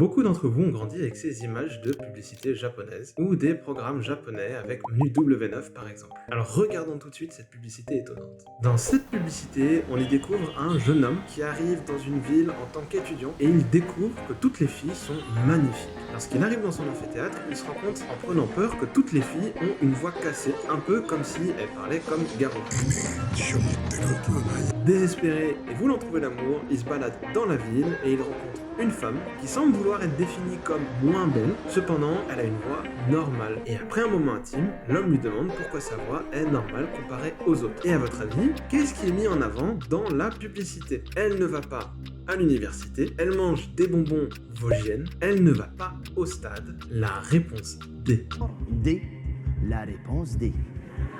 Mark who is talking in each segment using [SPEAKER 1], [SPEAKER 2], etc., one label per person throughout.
[SPEAKER 1] Beaucoup d'entre vous ont grandi avec ces images de publicité japonaises ou des programmes japonais avec menu W9 par exemple. Alors regardons tout de suite cette publicité étonnante. Dans cette publicité, on y découvre un jeune homme qui arrive dans une ville en tant qu'étudiant et il découvre que toutes les filles sont magnifiques. Lorsqu'il arrive dans son amphithéâtre, il se rend compte en prenant peur que toutes les filles ont une voix cassée, un peu comme si elles parlaient comme Garo. Désespéré et voulant trouver l'amour, il se balade dans la ville et il rencontre une femme qui semble vouloir être définie comme moins belle, cependant elle a une voix normale. Et après un moment intime, l'homme lui demande pourquoi sa voix est normale comparée aux autres. Et à votre avis, qu'est-ce qui est mis en avant dans la publicité? Elle ne va pas à l'université, elle mange des bonbons vosgiennes, elle ne va pas au stade. La réponse D.
[SPEAKER 2] D. La réponse D.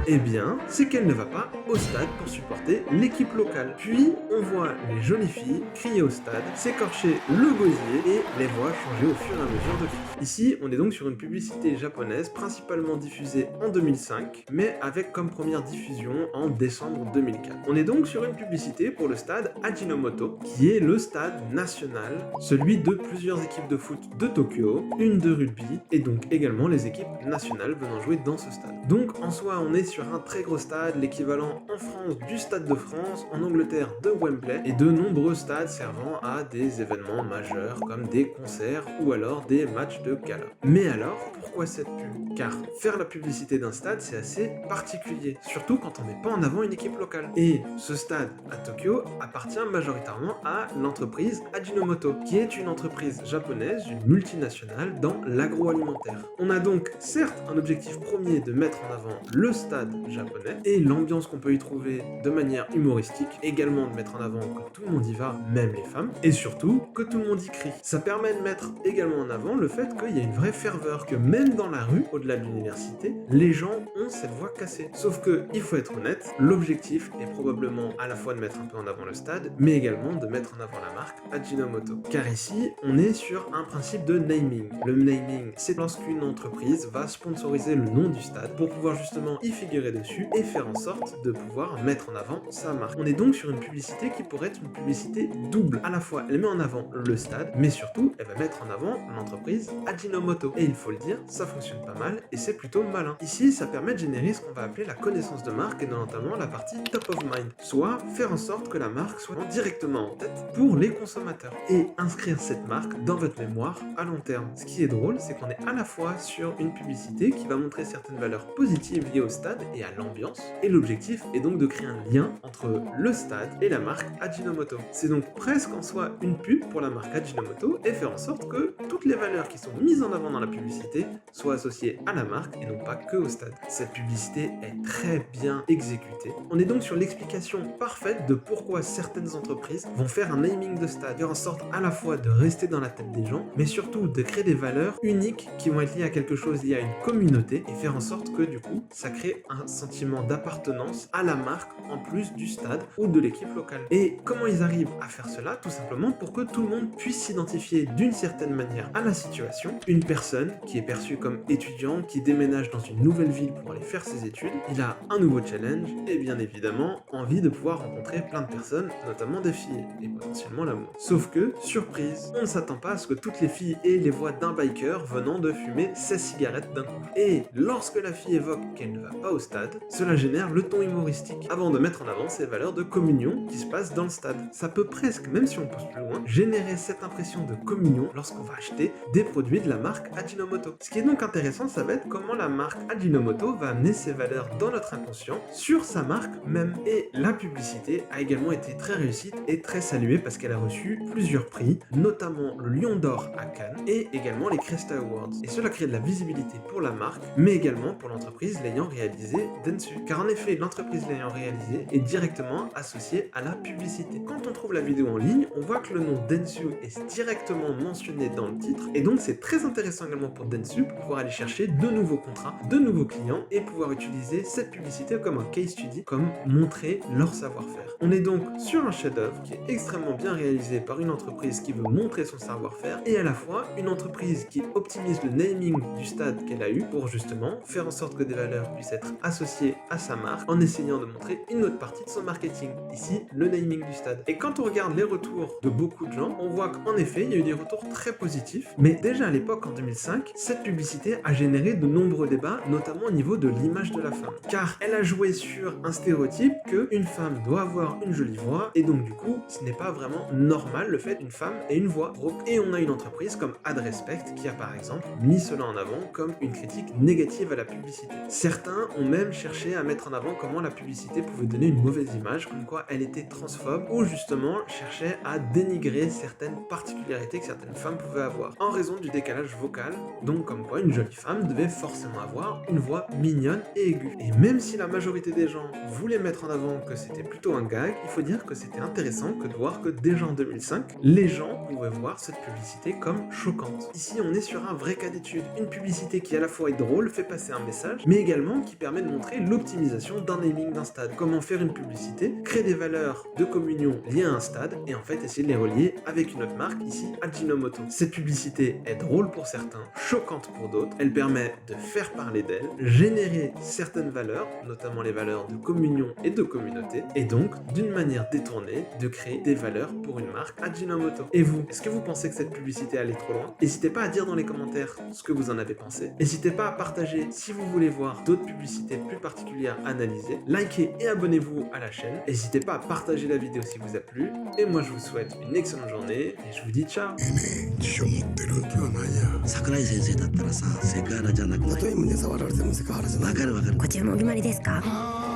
[SPEAKER 1] Eh bien, c'est qu'elle ne va pas au stade pour supporter l'équipe locale. Puis, on voit les jolies filles crier au stade, s'écorcher le gosier et les voix changer au fur et à mesure de filles. Ici, on est donc sur une publicité japonaise principalement diffusée en 2005, mais avec comme première diffusion en décembre 2004. On est donc sur une publicité pour le stade Ajinomoto, qui est le stade national, celui de plusieurs équipes de foot de Tokyo, une de rugby, et donc également les équipes nationales venant jouer dans ce stade. Donc, en soi, on est sur un très gros stade, l'équivalent en France du Stade de France, en Angleterre de Wembley, et de nombreux stades servant à des événements majeurs comme des concerts ou alors des matchs de gala. Mais alors, pourquoi cette pub? Car faire la publicité d'un stade, c'est assez particulier, surtout quand on met pas en avant une équipe locale. Et ce stade à Tokyo appartient majoritairement à l'entreprise Ajinomoto, qui est une entreprise japonaise, une multinationale dans l'agroalimentaire. On a donc certes un objectif premier de mettre en avant le stade japonais et l'ambiance qu'on peut y trouver de manière humoristique, également de mettre en avant que tout le monde y va, même les femmes, et surtout que tout le monde y crie. Ça permet de mettre également en avant le fait qu'il y a une vraie ferveur, que même dans la rue, au-delà de l'université, les gens ont cette voix cassée. Sauf que, il faut être honnête, l'objectif est probablement à la fois de mettre un peu en avant le stade, mais également de mettre en avant la marque Ajinomoto. Car ici, on est sur un principe de naming. Le naming, c'est lorsqu'une entreprise va sponsoriser le nom du stade pour pouvoir justement y figurer dessus et faire en sorte de pouvoir mettre en avant sa marque. On est donc sur une publicité qui pourrait être une publicité double. À la fois, elle met en avant le stade, mais surtout, elle va mettre en avant l'entreprise Ajinomoto. Et il faut le dire, ça fonctionne pas mal et c'est plutôt malin. Ici, ça permet de générer ce qu'on va appeler la connaissance de marque et notamment la partie top of mind, soit faire en sorte que la marque soit directement en tête pour les consommateurs et inscrire cette marque dans votre mémoire à long terme. Ce qui est drôle, c'est qu'on est à la fois sur une publicité qui va montrer certaines valeurs positives liées au stade et à l'ambiance, et l'objectif est donc de créer un lien entre le stade et la marque Ajinomoto. C'est donc presque en soi une pub pour la marque Ajinomoto et faire en sorte que toutes les valeurs qui sont mises en avant dans la publicité soient associées à la marque et non pas que au stade. Cette publicité est très bien exécutée. On est donc sur l'explication parfaite de pourquoi certaines entreprises vont faire un naming de stade, faire en sorte à la fois de rester dans la tête des gens, mais surtout de créer des valeurs uniques qui vont être liées à quelque chose, liées à une communauté, et faire en sorte que du coup, ça crée un sentiment d'appartenance à la marque en plus du stade ou de l'équipe locale. Et comment ils arrivent à faire cela? Tout simplement pour que tout le monde puisse s'identifier d'une certaine manière à la situation. Une personne qui est perçue comme étudiant, qui déménage dans une nouvelle ville pour aller faire ses études, il a un nouveau challenge et bien évidemment envie de pouvoir rencontrer plein de personnes, notamment des filles, et potentiellement l'amour. Sauf que, surprise, on ne s'attend pas à ce que toutes les filles aient les voix d'un biker venant de fumer 16 cigarettes d'un coup. Et lorsque la fille évoque qu'elle ne va pas au stade, cela génère le ton humoristique, avant de mettre en avant ces valeurs de communion qui se passent dans le stade. Ça peut presque, même si on pousse plus loin, générer cette impression de communion lorsqu'on va acheter des produits de la marque Ajinomoto. Ce qui est donc intéressant, ça va être comment la marque Ajinomoto va amener ces valeurs dans notre inconscient sur sa marque même. Et la publicité a également été très réussie et très saluée parce qu'elle a reçu plusieurs prix, notamment le Lion d'Or à Cannes et également les Cresta Awards. Et cela crée de la visibilité pour la marque, mais également pour l'entreprise l'ayant réalisé, Dentsu. Car en effet, l'entreprise l'ayant réalisé est directement associée à la publicité. Quand on trouve la vidéo en ligne, on voit que le nom Dentsu est directement mentionné dans le titre, et donc c'est très intéressant également pour Dentsu pour pouvoir aller chercher de nouveaux contrats, de nouveaux clients, et pouvoir utiliser cette publicité comme un case study, comme montrer leur savoir-faire. On est donc sur un chef-d'œuvre qui est extrêmement bien réalisé par une entreprise qui veut montrer son savoir-faire, et à la fois une entreprise qui optimise le naming du stade qu'elle a eu pour justement faire en sorte que des valeurs puissent être associé à sa marque en essayant de montrer une autre partie de son marketing, ici le naming du stade. Et quand on regarde les retours de beaucoup de gens, on voit qu'en effet, il y a eu des retours très positifs, mais déjà à l'époque, en 2005, cette publicité a généré de nombreux débats, notamment au niveau de l'image de la femme. Car elle a joué sur un stéréotype qu'une femme doit avoir une jolie voix, et donc du coup, ce n'est pas vraiment normal le fait qu'une femme ait une voix rauque. Et on a une entreprise comme AdRespect qui a par exemple mis cela en avant comme une critique négative à la publicité. Certains ont même cherché à mettre en avant comment la publicité pouvait donner une mauvaise image, comme quoi elle était transphobe, ou justement cherchait à dénigrer certaines particularités que certaines femmes pouvaient avoir, en raison du décalage vocal, donc comme quoi une jolie femme devait forcément avoir une voix mignonne et aiguë. Et même si la majorité des gens voulaient mettre en avant que c'était plutôt un gag, il faut dire que c'était intéressant que de voir que déjà en 2005, les gens pouvaient voir cette publicité comme choquante. Ici, on est sur un vrai cas d'étude, une publicité qui à la fois est drôle, fait passer un message, mais également qui permet de montrer l'optimisation d'un naming d'un stade. Comment faire une publicité, créer des valeurs de communion liées à un stade, et en fait essayer de les relier avec une autre marque, ici Ajinomoto. Cette publicité est drôle pour certains, choquante pour d'autres, elle permet de faire parler d'elle, générer certaines valeurs, notamment les valeurs de communion et de communauté, et donc, d'une manière détournée, de créer des valeurs pour une marque Ajinomoto. Et vous, est-ce que vous pensez que cette publicité allait trop loin? N'hésitez pas à dire dans les commentaires ce que vous en avez pensé. N'hésitez pas à partager si vous voulez voir d'autres publicités plus particulières analysées. Likez et abonnez-vous à la chaîne. N'hésitez pas à partager la vidéo si vous a plu. Et moi, je vous souhaite une excellente journée et je vous dis ciao.
[SPEAKER 3] 自信を持ってる気はないや桜井先生だったらさセクハラじゃなくない例え胸触られてもセクハラじゃないわかるわかる
[SPEAKER 4] ご注文決まりですか？